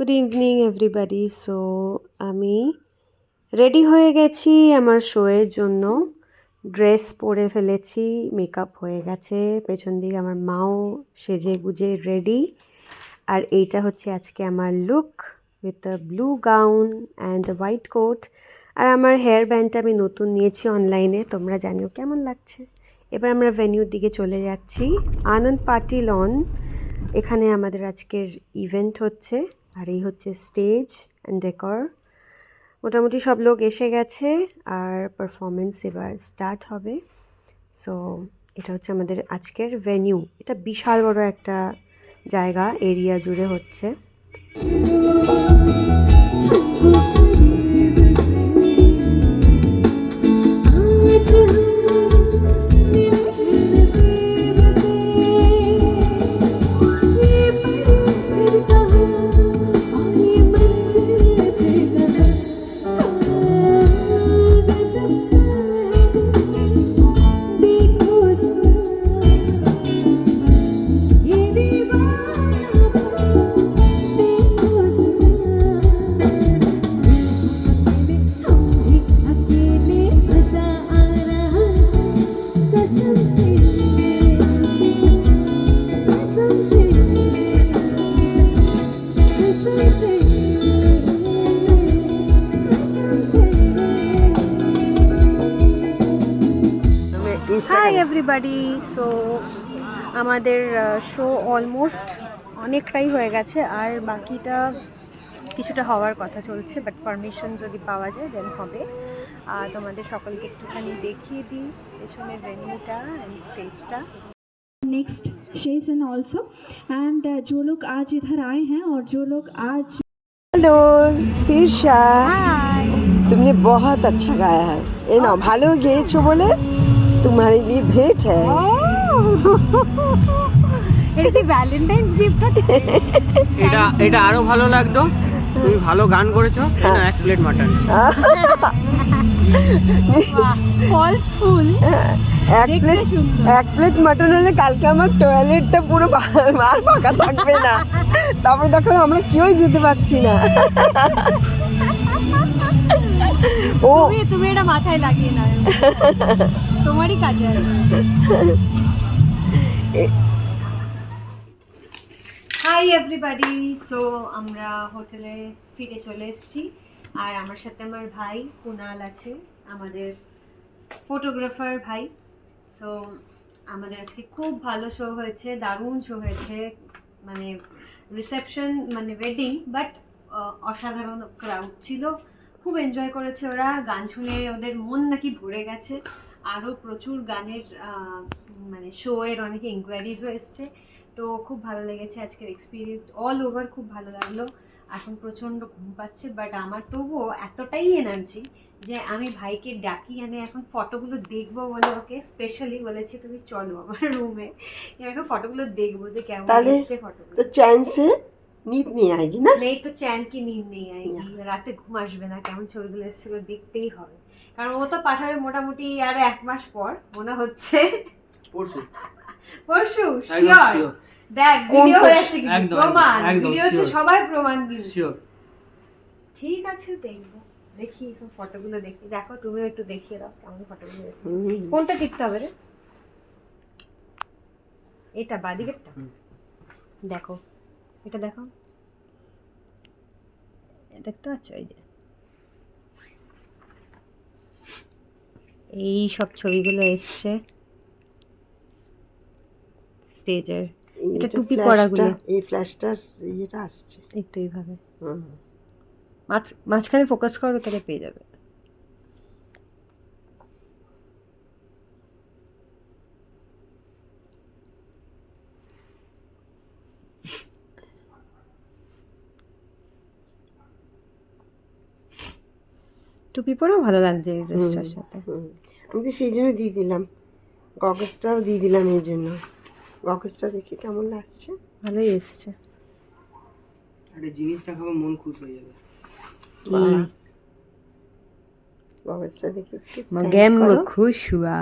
Good evening everybody. So আমি ready হয়ে গেছি আমার শোয়ের জন্য। ড্রেস পরে ফেলেছি, মেকআপ হয়ে গেছে, পেছন দিকে আমার মাও সেজে গুজে রেডি। আর এইটা হচ্ছে আজকে আমার look with a blue gown and a white coat. আর আমার হেয়ার ব্যান্ডটা আমি নতুন নিয়েছি অনলাইনে, তোমরা জানিও কেমন লাগছে। এবার আমরা ভেন্যুর দিকে চলে যাচ্ছি, আনন্দ পার্টি লন। এখানে আমাদের আজকের ইভেন্ট হচ্ছে, আর এই হচ্ছে স্টেজ অ্যান্ড ডেকর। মোটামুটি সব লোক এসে গেছে আর পারফরমেন্স এবার স্টার্ট হবে। সো এটা হচ্ছে আমাদের আজকের ভেন্যু। এটা বিশাল বড় একটা জায়গা, এরিয়া জুড়ে হচ্ছে। High everybody. সো আমাদের শো অলমোস্ট অনেকটাই হয়ে গেছে, আর বাকিটা কিছুটা হওয়ার কথা চলছে, বাট পারমিশন যদি পাওয়া যায় দেন হবে। তোমাদের সকলকে একটুখানি দেখিয়ে দিই পেছনের ভেন্যুটা অ্যান্ড স্টেজটা। नेक्स्ट सेशन ऑल्सो एंड जो लोग आज इधर आए हैं और जो लोग आज हेलो शीर्षा, तुमने बहुत अच्छा गाया है। ये ना ভালো গেয়েছো বলে तुम्हारे लिए भेंट है। এটা কি ভ্যালেন্টাইন্স গিফট আছে? এটা আরো ভালো লাগতো, তুমি ভালো গান করেছো। না, এক প্লেট মাটন। ফলস ফুল। এক প্লেট মাটন হলে কালকে আমার টয়লেটটা পুরো আর ফাঁকা থাকবে না। তারপরে দেখো আমরা কেউই যেতে পারছি না। ও তুমি এটা মাথায় লাগিয়ে নাও, তোমারই কাজে আসবে। High everybody. সো আমরা হোটেলে ফিরে চলে এসেছি, আর আমার সাথে আমার ভাই কুনাল আছে, আমাদের ফটোগ্রাফার ভাই। সো আমাদের আজকে খুব ভালো শো হয়েছে, দারুণ শো হয়েছে। মানে রিসেপশন মানে ওয়েডিং, বাট অসাধারণ ক্রাউড ছিল, খুব এনজয় করেছে ওরা। গান শুনে ওদের মন নাকি ভরে গেছে। আরও প্রচুর গানের মানে শো এর অনেকে ইনকোয়ারিজও এসছে। তো খুব ভালো লেগেছে আজকের এক্সপিরিয়েন্স, অল ওভার খুব ভালো লাগলো। এখন প্রচণ্ড ঘুম পাচ্ছে, বাট আমার তবুও এতটাই এনার্জি যে আমি ভাইকে ডাকি আনে এখন ফটোগুলো দেখবো বলে, ওকে স্পেশালি বলেছি তুমি চলো আমার রুমে, এখন ফটোগুলো দেখবো যে কেমন এসছে ফটোগুলো। तो चैन से नींद नहीं आएगी ना? নেই তো চ্যান কি নীন্দ নেই আएगी, রাতে ঘুম আসবে না। কেমন ছবিগুলো এসছে দেখতেই হবে, কারণ ও তো পাঠাবে মোটামুটি আর 1 মাস পর মনে হচ্ছে। পরশু শিওর। দেখ ভিডিও হয়েছে কিন্তু প্রমাণ, ভিডিওতে সবাই প্রমাণ দিচ্ছে। ঠিক আছে দেখবো, দেখি ফটোগুলো দেখি। দেখো তুমিও একটু দেখিয়ে দাও কেমন ফটোগুলো এসেছে। কোনটা টিপতে হবে রে? এটা বাদিকেরটা দেখো, এটা দেখো, দেখতে পাচ্ছ? এই সব ছবিগুলো এসছে স্টেজের। এটা টুপি পরাগুলো, এই ফ্ল্যাশটার এটা আসছে এই তো এইভাবে মাঝখানে ফোকাস করো, তাহলে পেয়ে যাবে। টুপি পরেও ভালো লাগছে এই ড্রেসটার সাথে। আমি তো সেই জন্য দিয়ে দিলাম, গগলসটাও দিয়ে দিলাম এই জন্য। গগলসটা দেখি কেমন লাগছে, ভালোই এসছে। আরে জিনিসটা খাবো মন খুশ হয়ে যাবে। গগলসটা দেখি গেম খুশ হুয়া।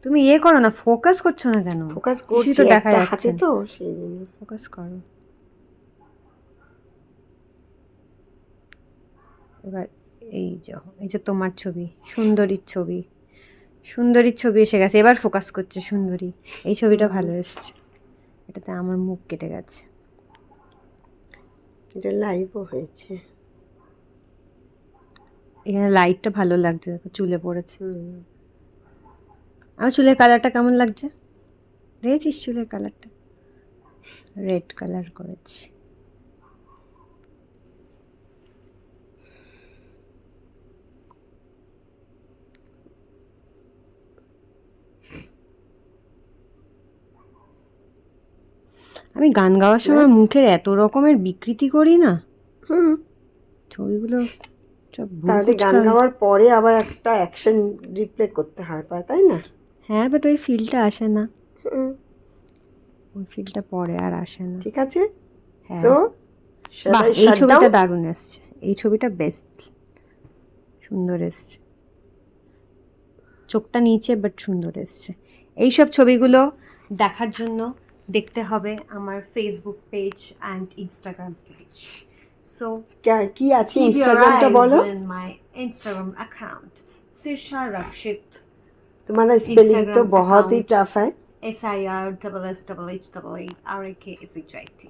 তুমি ইয়ে করো না, ফোকাস করছো না কেন? ফোকাস করছি তো তো, দেখা একটা যাচ্ছে হাতে তো সেই জন্য। ফোকাস করো। এবার এই যে তোমার ছবি, সুন্দরীর ছবি, সুন্দরীর ছবি এসে গেছে, এবার ফোকাস করছে সুন্দরী। এই ছবিটা ভালো এসছে, এটাতে আমার মুখ কেটে গেছে। এটা লাইভও হয়েছে। এখানে লাইটটা ভালো লাগছে, দেখো চুলে পড়েছে। হুম। আমার চুলের কালারটা কেমন লাগছে দেখেছিস? চুলের কালারটা রেড কালার করেছি। আমি গান গাওয়ার সময় ব্যাস। মুখের এত রকমের বিকৃতি করি না, হুম। ছবিগুলো সব তাহলে গান ভুলকুচকা। গাওয়ার পরে আবার একটা অ্যাকশন রিপ্লে করতে হয়, তাই না? হ্যাঁ, বাট ওই ফিলটা আসে না, হুম, ওই ফিলটা পরে আর আসে না। ঠিক আছে। হ্যাঁ। সো বাহ, এই ছবিটা দারুণ এসছে, এই ছবিটা বেস্ট, সুন্দর এসছে, চোখটা নিচে বাট সুন্দর এসছে। এইসব ছবিগুলো দেখার জন্য দেখতে হবে আমার Facebook page and Instagram page. So কি আছে ইনস্টাগ্রামটা বলো। in my Instagram account Sirsha Rakshit, तुम्हारा स्पेलिंग तो Instagram बहुत ही account. टफ है। SIRSSHHHRAKSHIT।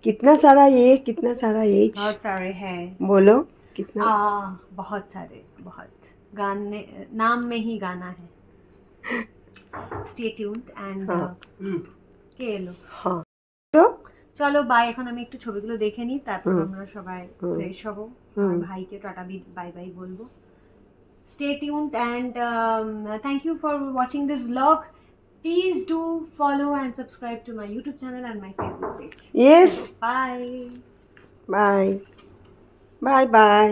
कितना सारा ये, कितना सारा ये, बहुत सारे हैं। बोलो कितना। बहुत सारे, बहुत गाने नाम में ही गाना है। Stay tuned and কে এলো? हाँ तो চলো বাই, এখন আমি একটু ছবিগুলো দেখে নিই, তারপর আমরা সবাই ফ্রেশ হব, আমার ভাইকে টাটা বাই বাই বলবো। Stay tuned and thank you for watching this blog. Please do follow and subscribe to my YouTube channel and my Facebook page. Yes bye. Bye bye bye.